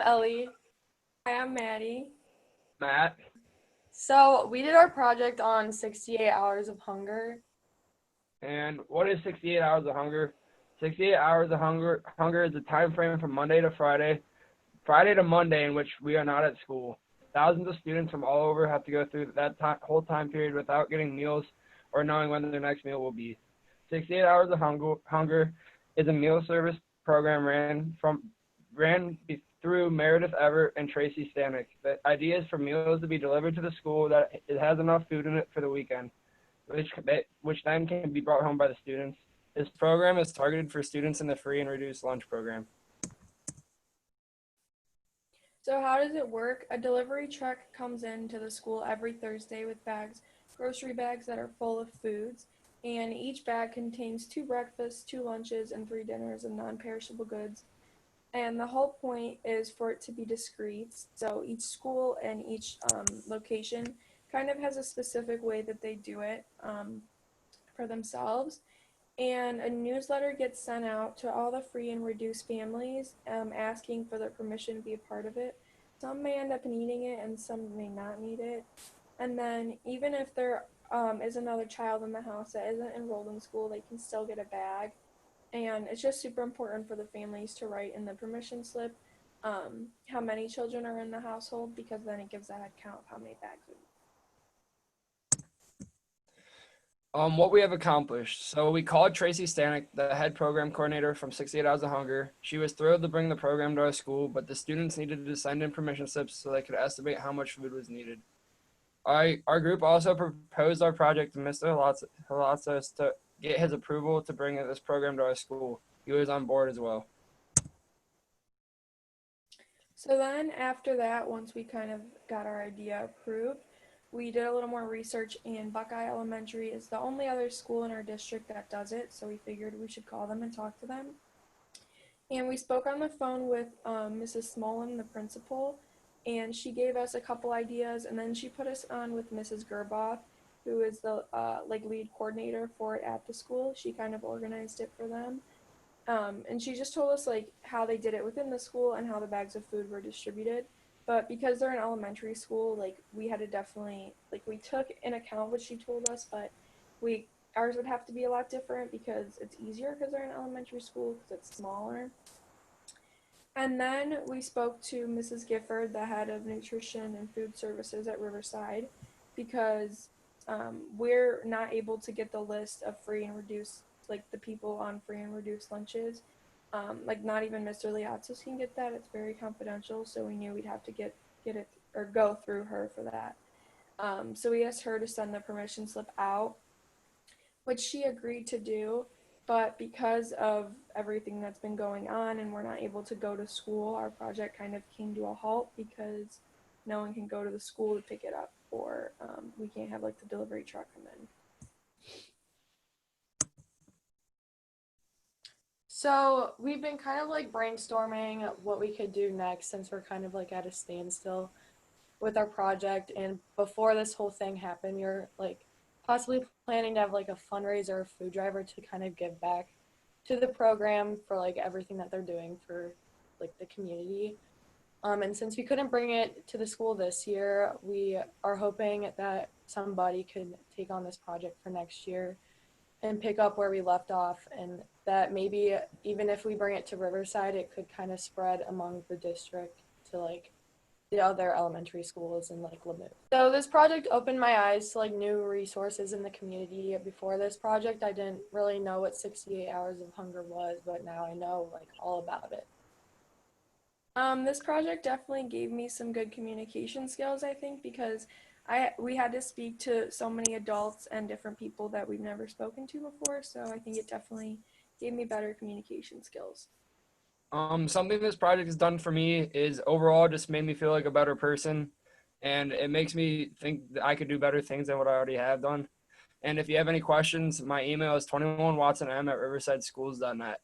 I'm Ellie. Hi, I'm Maddie. Matt. So we did our project on 68 hours of hunger. And what is 68 hours of hunger? 68 hours of hunger is a time frame from Monday to Friday to Monday in which we are not at school. Thousands of students from all over have to go through that whole time period without getting meals or knowing when their next meal will be. 68 hours of hunger is a meal service program ran through Meredith Everett and Tracy Stanek. The idea is for meals to be delivered to the school that it has enough food in it for the weekend, which then can be brought home by the students. This program is targeted for students in the free and reduced lunch program. So how does it work? A delivery truck comes into the school every Thursday with grocery bags that are full of foods, and each bag contains 2 breakfasts, 2 lunches, and 3 dinners of non-perishable goods. And the whole point is for it to be discreet. So each school and each location kind of has a specific way that they do it for themselves. And a newsletter gets sent out to all the free and reduced families asking for their permission to be a part of it. Some may end up needing it and some may not need it. And then even if there is another child in the house that isn't enrolled in school, they can still get a bag. And it's just super important for the families to write in the permission slip how many children are in the household, because then it gives a head count of how many bags we need. What we have accomplished. So we called Tracy Stanek, the head program coordinator from 68 Hours of Hunger. She was thrilled to bring the program to our school, but the students needed to send in permission slips so they could estimate how much food was needed. Our group also proposed our project to Mr. Halatzos to get his approval to bring this program to our school. He was on board as well. So then after that, once we kind of got our idea approved, we did a little more research, and Buckeye Elementary is the only other school in our district that does it, so we figured we should call them and talk to them. And we spoke on the phone with Mrs. Smolin, the principal, and she gave us a couple ideas, and then she put us on with Mrs. Gerboff, who is the lead coordinator for it at the school. She kind of organized it for them. And she just told us how they did it within the school and how the bags of food were distributed. But because they're an elementary school, we had to definitely, we took in account what she told us, but ours would have to be a lot different because it's easier because they're in elementary school because it's smaller. And then we spoke to Mrs. Gifford, the head of nutrition and food services at Riverside, because we're not able to get the list of free and reduced, the people on free and reduced lunches. Not even Mr. Liatzis can get that. It's very confidential, so we knew we'd have to get it or go through her for that. So we asked her to send the permission slip out, which she agreed to do. But because of everything that's been going on and we're not able to go to school, our project kind of came to a halt because no one can go to the school to pick it up, or we can't have the delivery truck come in. So we've been kind of brainstorming what we could do next since we're kind of at a standstill with our project. And before this whole thing happened, we were possibly planning to have a fundraiser or food driver to kind of give back to the program for everything that they're doing for the community. And since we couldn't bring it to the school this year, we are hoping that somebody could take on this project for next year and pick up where we left off, and that maybe even if we bring it to Riverside, it could kind of spread among the district to the other elementary schools in Lamouth. So this project opened my eyes to new resources in the community. Before this project, I didn't really know what 68 Hours of Hunger was, but now I know all about it. This project definitely gave me some good communication skills, I think, because we had to speak to so many adults and different people that we've never spoken to before, so I think it definitely gave me better communication skills. Something this project has done for me is overall just made me feel like a better person, and it makes me think that I could do better things than what I already have done. And if you have any questions, my email is 21watsonm@riversideschools.net.